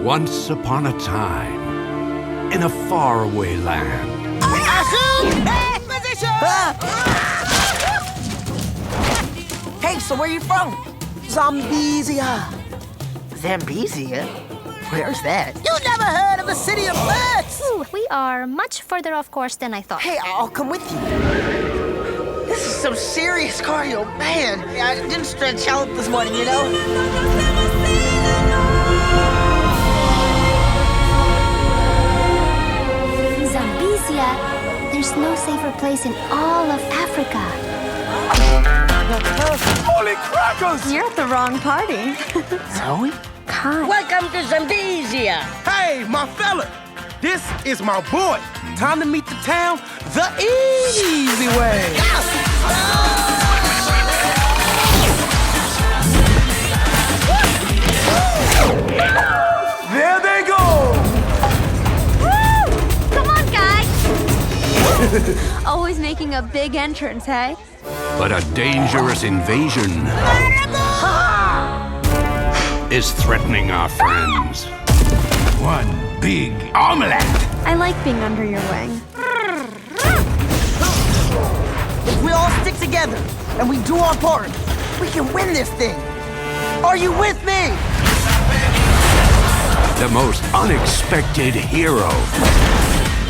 Once upon a time, in a faraway land. Hey, so where you from? Zambezia. Zambezia? Where's that? You never heard of the city of birds? Ooh, we are much further off course than I thought. Hey, I'll come with you. This is some serious cardio. Man, I didn't stretch out this morning, you know? Zambezia, there's no safer place in all of Africa. Holy crackers! You're at the wrong party. Zoe? Hi. Welcome to Zambezia. Hey, my fella! This is my boy. Time to meet the town the easy way. There they go! Woo! Come on, guys! Always making a big entrance, hey? But a dangerous invasion is threatening our friends. One big omelette. I like being under your wing. If we all stick together and we do our part, we can win this thing. Are you with me? The most unexpected hero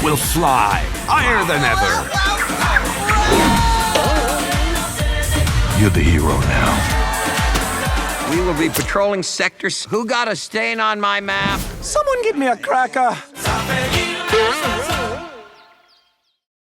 will fly higher than ever. You're the hero now. We will be patrolling sectors. Who got a stain on my map? Someone get me a cracker.